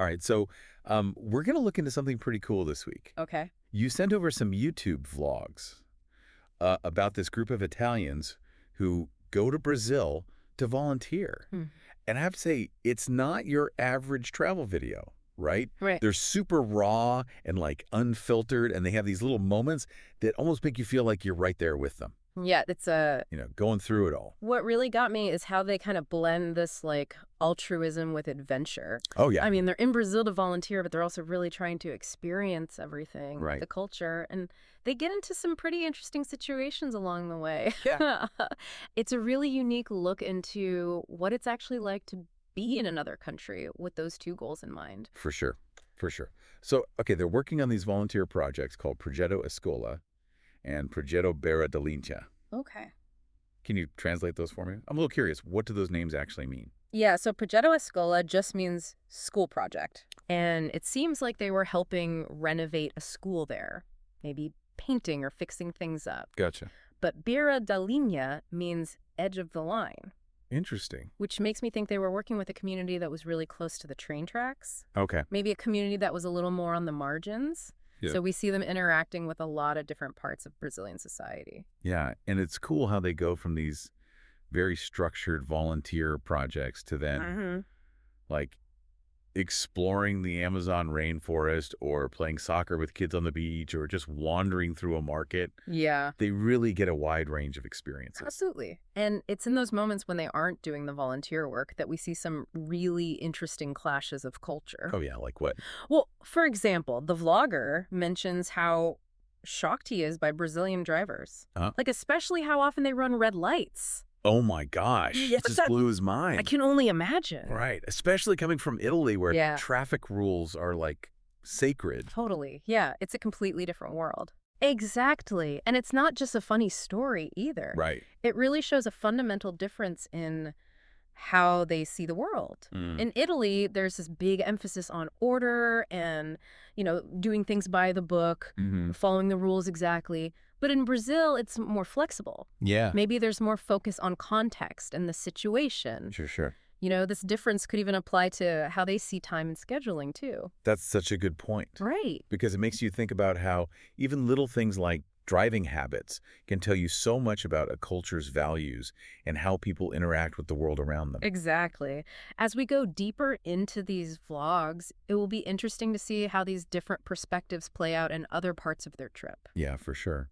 All right, so we're going to look into something pretty cool this week. Okay. You sent over some YouTube vlogs about this group of Italians who go to Brazil to volunteer. Hmm. And I have to say, it's not your average travel video, right? Right. They're super raw and like unfiltered, and they have these little moments that almost make you feel like you're right there with them, Yeah, it's going through it all. what really got me is how they kind of blend this like altruism with adventure. Oh, yeah. I mean, they're in Brazil to volunteer, but they're also really trying to experience everything, Right. the culture, and they get into some pretty interesting situations along the way. Yeah. It's a really unique look into what it's actually like to be in another country with those two goals in mind. For sure. For sure. So, okay, they're working on these volunteer projects called Progetto Escola and Progetto Beira da Linha. Okay. Can you translate those for me? I'm a little curious. What do those names actually mean? Yeah, so Progetto Escola just means school project. And it seems like they were helping renovate a school there, maybe painting or fixing things up. Gotcha. But Beira da Linha means edge of the line, Interesting. which makes me think they were working with a community that was really close to the train tracks, Okay. maybe a community that was a little more on the margins. Yeah. So we see them interacting with a lot of different parts of Brazilian society. Yeah, and it's cool how they go from these very structured volunteer projects to then like exploring the Amazon rainforest or playing soccer with kids on the beach or just wandering through a market. Yeah. They really get a wide range of experiences. Absolutely. And it's in those moments when they aren't doing the volunteer work that we see some really interesting clashes of culture. Oh, yeah, like what? Well, for example, the vlogger mentions how shocked he is by Brazilian drivers. Huh? Like, especially how often they run red lights. Oh my gosh, Yes, it just that- blew his mind. I can only imagine. Right, especially coming from Italy where Yeah. traffic rules are like sacred. Totally. Yeah, it's a completely different world. Exactly. And it's not just a funny story either. Right. It really shows a fundamental difference in how they see the world. In Italy, there's this big emphasis on order and, doing things by the book, following the rules exactly. But in Brazil, it's more flexible. Yeah. Maybe there's more focus on context and the situation. Sure. This difference could even apply to how they see time and scheduling, too. That's such a good point. Right. Because it makes you think about how even little things like driving habits can tell you so much about a culture's values and how people interact with the world around them. Exactly. As we go deeper into these vlogs, it will be interesting to see how these different perspectives play out in other parts of their trip. Yeah, for sure.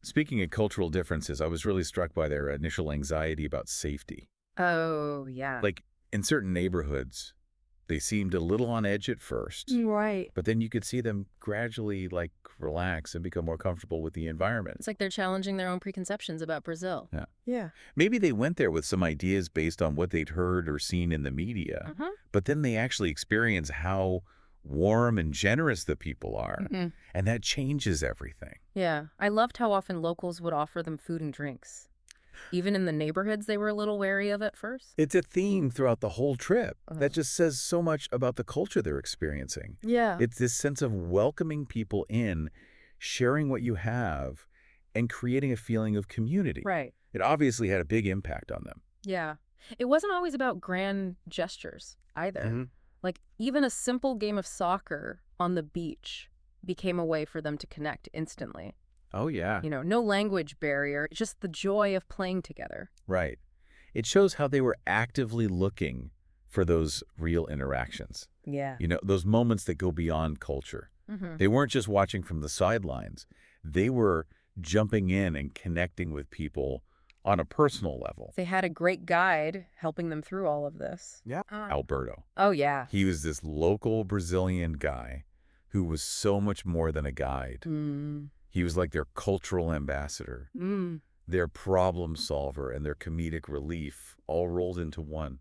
Speaking of cultural differences, I was really struck by their initial anxiety about safety. Oh, yeah. Like in certain neighborhoods, they seemed a little on edge at first, Right. but then you could see them gradually relax and become more comfortable with the environment. It's like they're challenging their own preconceptions about Brazil. Yeah. Yeah. Maybe they went there with some ideas based on what they'd heard or seen in the media, but then they actually experience how warm and generous the people are, and that changes everything. Yeah. I loved how often locals would offer them food and drinks. Even in the neighborhoods, they were a little wary of at first. It's a theme throughout the whole trip that just says so much about the culture they're experiencing. Yeah. It's this sense of welcoming people in, sharing what you have, and creating a feeling of community. Right. It obviously had a big impact on them. Yeah. It wasn't always about grand gestures either. Like, even a simple game of soccer on the beach became a way for them to connect instantly. Oh, yeah. No language barrier, just the joy of playing together. Right. It shows how they were actively looking for those real interactions. Yeah. Those moments that go beyond culture. They weren't just watching from the sidelines. They were jumping in and connecting with people on a personal level. They had a great guide helping them through all of this. Yeah. Alberto. Oh, yeah. He was this local Brazilian guy who was so much more than a guide. He was like their cultural ambassador, their problem solver, and their comedic relief all rolled into one.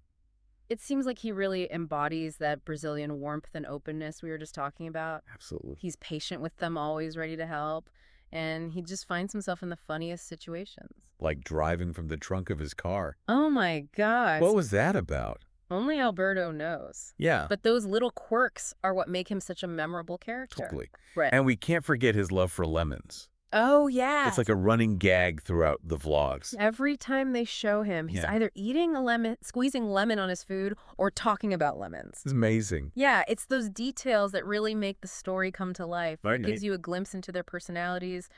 It seems like he really embodies that Brazilian warmth and openness we were just talking about. Absolutely. He's patient with them, always ready to help. And he just finds himself in the funniest situations. Like driving from the trunk of his car. Oh, my gosh. What was that about? Only Alberto knows. Yeah. But those little quirks are what make him such a memorable character. Totally. Right. And we can't forget his love for lemons. Oh, yeah. It's like a running gag throughout the vlogs. Every time they show him, he's Yeah. either eating a lemon, squeezing lemon on his food, or talking about lemons. It's amazing. Yeah, it's those details that really make the story come to life. Right, It gives you a glimpse into their personalities,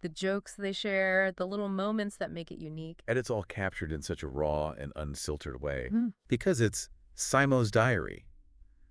the jokes they share, the little moments that make it unique. And it's all captured in such a raw and unfiltered way. Mm. Because it's Simo's diary,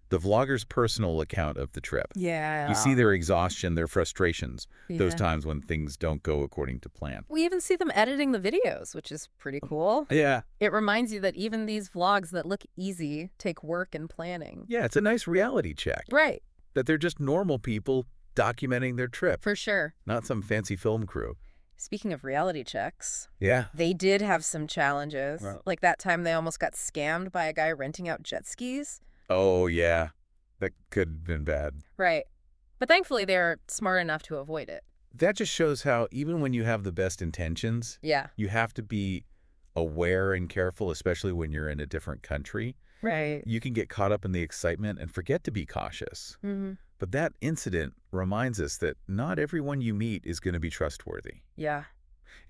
the vlogger's personal account of the trip. Yeah. You see their exhaustion, their frustrations, those Yeah. times when things don't go according to plan. We even see them editing the videos, which is pretty cool. Yeah. It reminds you that even these vlogs that look easy take work and planning. Yeah, it's a nice reality check. Right. That they're just normal people documenting their trip, For sure. not some fancy film crew. Speaking of reality checks, Yeah. they did have some challenges. Right. Like that time they almost got scammed by a guy renting out jet skis. Oh, yeah. That could have been bad. Right. But thankfully they're smart enough to avoid it. That just shows how even when you have the best intentions, Yeah. you have to be aware and careful, especially when you're in a different country. Right. You can get caught up in the excitement and forget to be cautious. Mm-hmm. But that incident reminds us that not everyone you meet is going to be trustworthy. Yeah.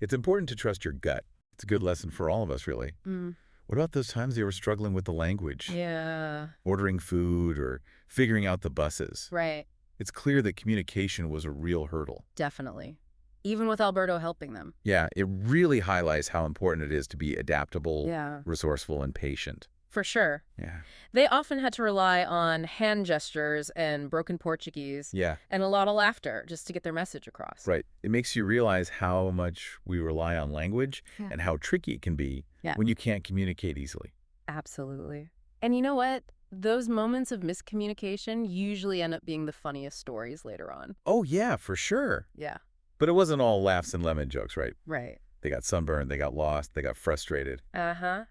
It's important to trust your gut. It's a good lesson for all of us, really. Mm. What about those times they were struggling with the language? Yeah. Ordering food or figuring out the buses? Right. It's clear that communication was a real hurdle. Definitely. Even with Alberto helping them. Yeah, it really highlights how important it is to be adaptable, Yeah. resourceful, and patient. For sure. Yeah. They often had to rely on hand gestures and broken Portuguese Yeah, and a lot of laughter just to get their message across. right. It makes you realize how much we rely on language Yeah. and how tricky it can be Yeah. when you can't communicate easily. Absolutely. And you know what? Those moments of miscommunication usually end up being the funniest stories later on. Oh, yeah, for sure. Yeah. But it wasn't all laughs and lemon jokes, right? Right. They got sunburned, they got lost, they got frustrated. Uh-huh.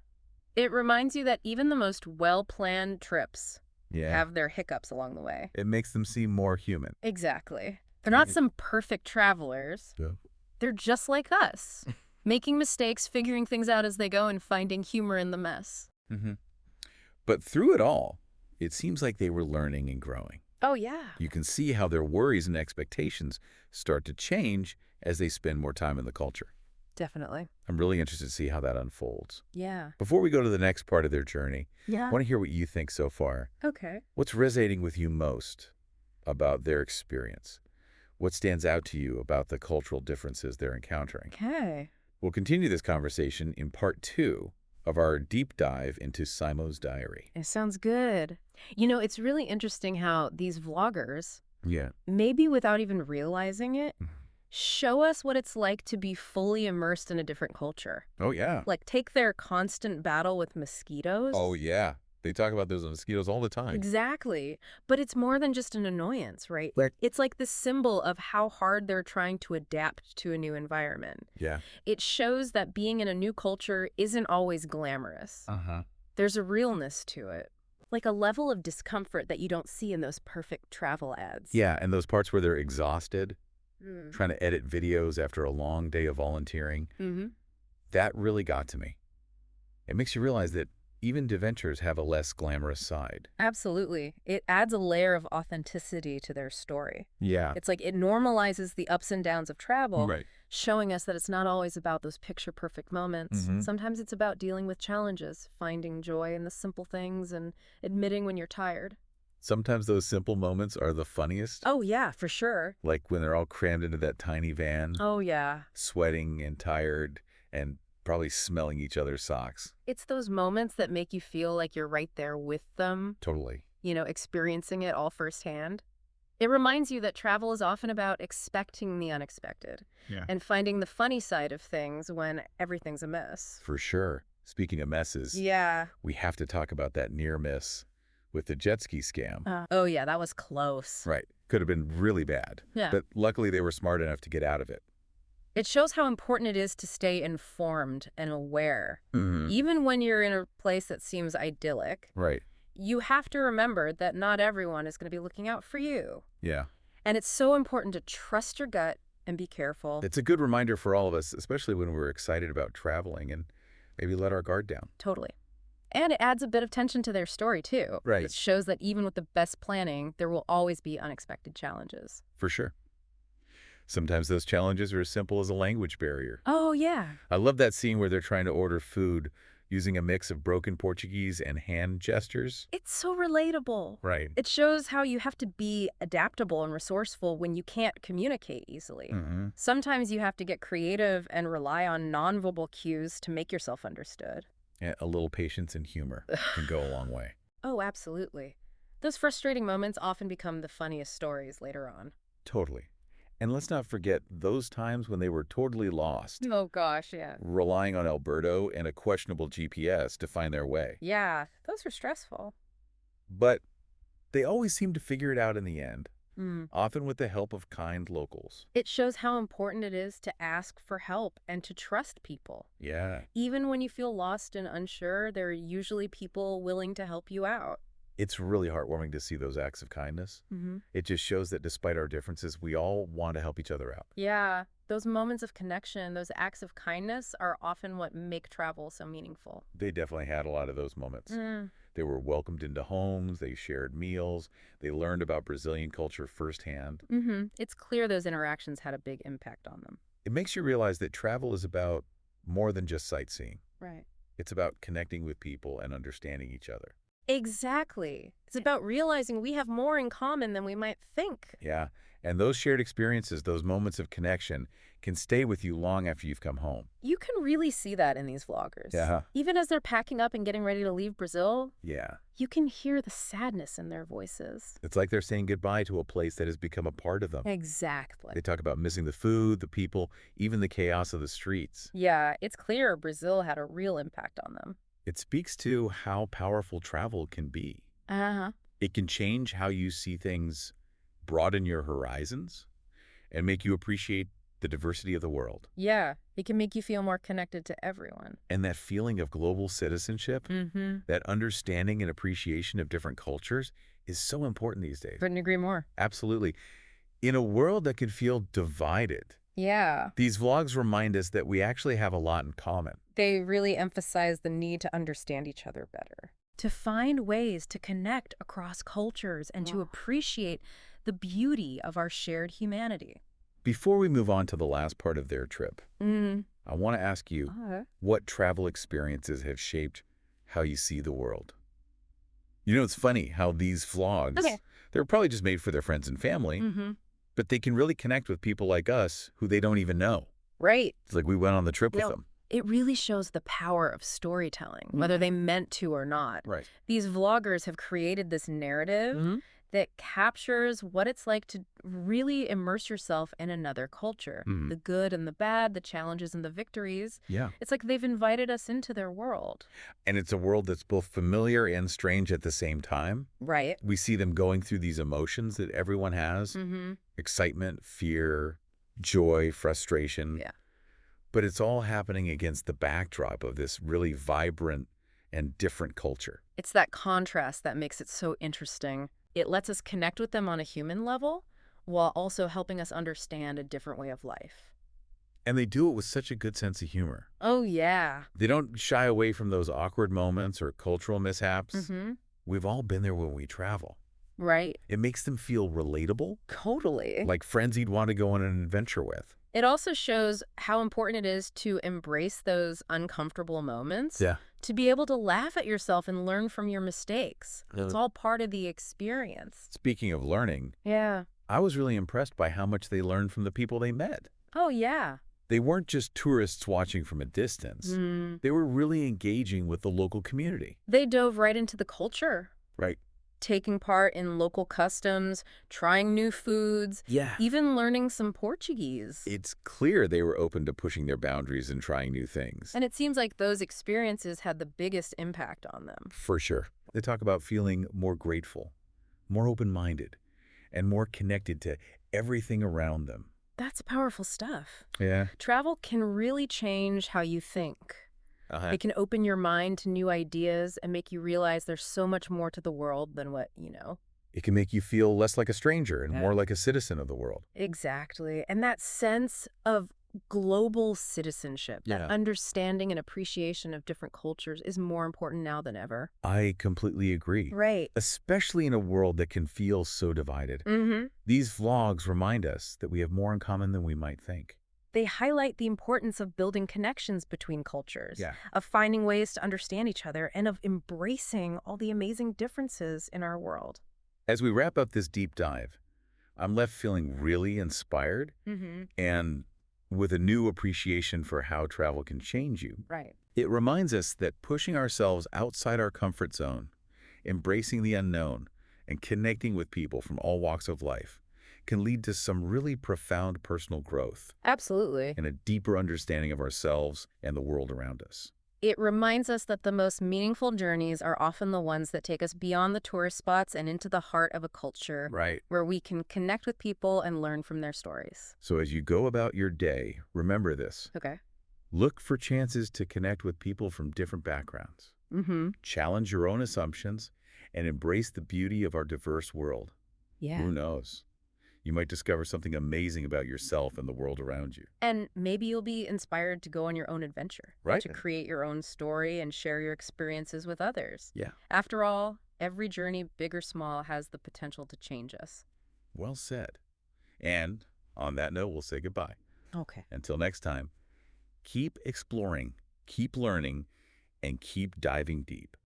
It reminds you that even the most well-planned trips Yeah. have their hiccups along the way. It makes them seem more human. Exactly. They're not some perfect travelers. Yeah. They're just like us, making mistakes, figuring things out as they go, and finding humor in the mess. Mm-hmm. But through it all, it seems like they were learning and growing. Oh, yeah. You can see how their worries and expectations start to change as they spend more time in the culture. Definitely. I'm really interested to see how that unfolds. Yeah. Before we go to the next part of their journey, Yeah. I want to hear what you think so far. Okay. What's resonating with you most about their experience? What stands out to you about the cultural differences they're encountering? Okay. We'll continue this conversation in part 2 of our deep dive into Simo's diary. It sounds good. You know, it's really interesting how these vloggers, Yeah. maybe without even realizing it, show us what it's like to be fully immersed in a different culture. Oh, yeah. Like, take their constant battle with mosquitoes. Oh, yeah. They talk about those mosquitoes all the time. Exactly. But it's more than just an annoyance, right? Like- It's like the symbol of how hard they're trying to adapt to a new environment. Yeah. It shows that being in a new culture isn't always glamorous. Uh-huh. There's a realness to it. Like a level of discomfort that you don't see in those perfect travel ads. Yeah, and those parts where they're exhausted, Mm. trying to edit videos after a long day of volunteering, Mm-hmm. that really got to me. It makes you realize that even adventures have a less glamorous side. Absolutely. It adds a layer of authenticity to their story. Yeah. It's like it normalizes the ups and downs of travel, Right. showing us that it's not always about those picture-perfect moments. Mhm. Sometimes it's about dealing with challenges, finding joy in the simple things, and admitting when you're tired. Sometimes those simple moments are the funniest, Oh, yeah, for sure. like when they're all crammed into that tiny van, Oh, yeah. sweating and tired and probably smelling each other's socks. It's those moments that make you feel like you're right there with them, Totally. you know, experiencing it all firsthand. It reminds you that travel is often about expecting the unexpected Yeah. and finding the funny side of things when everything's a mess. For sure. Speaking of messes, Yeah. we have to talk about that near miss with the jet ski scam. Oh, yeah, that was close. Right. Could have been really bad. Yeah. But luckily they were smart enough to get out of it. It shows how important it is to stay informed and aware. Mm-hmm. Even when you're in a place that seems idyllic, Right. you have to remember that not everyone is going to be looking out for you. Yeah. And it's so important to trust your gut and be careful. It's a good reminder for all of us, especially when we're excited about traveling and maybe let our guard down. Totally. And it adds a bit of tension to their story, too. Right. It shows that even with the best planning, there will always be unexpected challenges. For sure. Sometimes those challenges are as simple as a language barrier. Oh, yeah. I love that scene where they're trying to order food using a mix of broken Portuguese and hand gestures. It's so relatable. Right. It shows how you have to be adaptable and resourceful when you can't communicate easily. Mm-hmm. Sometimes you have to get creative and rely on nonverbal cues to make yourself understood. Yeah, a little patience and humor can go a long way. Oh, absolutely. Those frustrating moments often become the funniest stories later on. Totally. And let's not forget those times when they were totally lost, Oh, gosh, yeah. relying on Alberto and a questionable GPS to find their way. Yeah, those were stressful. But they always seemed to figure it out in the end, Mm. often with the help of kind locals. It shows how important it is to ask for help and to trust people. Yeah. Even when you feel lost and unsure, there are usually people willing to help you out. It's really heartwarming to see those acts of kindness. Mm-hmm. It just shows that despite our differences, we all want to help each other out. Yeah, those moments of connection, those acts of kindness are often what make travel so meaningful. They definitely had a lot of those moments. Mm. They were welcomed into homes, they shared meals, they learned about Brazilian culture firsthand. Mm-hmm. It's clear those interactions had a big impact on them. It makes you realize that travel is about more than just sightseeing. Right. It's about connecting with people and understanding each other. Exactly. It's about realizing we have more in common than we might think. Yeah, and those shared experiences, those moments of connection, can stay with you long after you've come home. You can really see that in these vloggers. Yeah. Even as they're packing up and getting ready to leave Brazil, Yeah. you can hear the sadness in their voices. It's like they're saying goodbye to a place that has become a part of them. Exactly. They talk about missing the food, the people, even the chaos of the streets. Yeah, it's clear Brazil had a real impact on them. It speaks to how powerful travel can be. Uh-huh. It can change how you see things, broaden your horizons, and make you appreciate the diversity of the world. Yeah, it can make you feel more connected to everyone. And that feeling of global citizenship, Mm-hmm. that understanding and appreciation of different cultures is so important these days. Couldn't agree more. Absolutely. In a world that can feel divided, Yeah. these vlogs remind us that we actually have a lot in common. They really emphasize the need to understand each other better. To find ways to connect across cultures and to appreciate the beauty of our shared humanity. Before we move on to the last part of their trip, Mm. I want to ask you, what travel experiences have shaped how you see the world? You know, it's funny how these vlogs, they're probably just made for their friends and family, Mm-hmm. but they can really connect with people like us who they don't even know. Right. It's like we went on the trip with No. them. It really shows the power of storytelling, whether they meant to or not. Right. These vloggers have created this narrative that captures what it's like to really immerse yourself in another culture. Mhm. The good and the bad, the challenges and the victories. Yeah. It's like they've invited us into their world. And it's a world that's both familiar and strange at the same time. Right. We see them going through these emotions that everyone has. Mm-hmm. Excitement, fear, joy, frustration. Yeah. But it's all happening against the backdrop of this really vibrant and different culture. It's that contrast that makes it so interesting. It lets us connect with them on a human level while also helping us understand a different way of life. And they do it with such a good sense of humor. Oh, yeah. They don't shy away from those awkward moments or cultural mishaps. Mm-hmm. We've all been there when we travel. Right. It makes them feel relatable, Totally. like friends you'd want to go on an adventure with. It also shows how important it is to embrace those uncomfortable moments. Yeah. To be able to laugh at yourself and learn from your mistakes. It's all part of the experience. Speaking of learning, Yeah. I was really impressed by how much they learned from the people they met. Oh, yeah. They weren't just tourists watching from a distance. They were really engaging with the local community. They dove right into the culture. Right. Taking part in local customs, trying new foods, Yeah. even learning some Portuguese. It's clear they were open to pushing their boundaries and trying new things. And it seems like those experiences had the biggest impact on them. For sure. They talk about feeling more grateful, more open-minded, and more connected to everything around them. That's powerful stuff. Yeah. Travel can really change how you think. It can open your mind to new ideas and make you realize there's so much more to the world than what you know. It can make you feel less like a stranger and Yeah. more like a citizen of the world. Exactly. And that sense of global citizenship, that Yeah. understanding and appreciation of different cultures is more important now than ever. I completely agree, Right. especially in a world that can feel so divided. Mm-hmm. These vlogs remind us that we have more in common than we might think. They highlight the importance of building connections between cultures, Yeah. of finding ways to understand each other, and of embracing all the amazing differences in our world. As we wrap up this deep dive, I'm left feeling really inspired Mm-hmm. and with a new appreciation for how travel can change you. Right. It reminds us that pushing ourselves outside our comfort zone, embracing the unknown, and connecting with people from all walks of life can lead to some really profound personal growth Absolutely. and a deeper understanding of ourselves and the world around us. It reminds us that the most meaningful journeys are often the ones that take us beyond the tourist spots and into the heart of a culture Right. where we can connect with people and learn from their stories. So as you go about your day, remember this. Okay. Look for chances to connect with people from different backgrounds. Mm-hmm. Challenge your own assumptions and embrace the beauty of our diverse world. Yeah. Who knows? You might discover something amazing about yourself and the world around you. And maybe you'll be inspired to go on your own adventure, Right? to create your own story and share your experiences with others. Yeah. After all, every journey, big or small, has the potential to change us. Well said. And on that note, we'll say goodbye. Okay. Until next time, keep exploring, keep learning, and keep diving deep.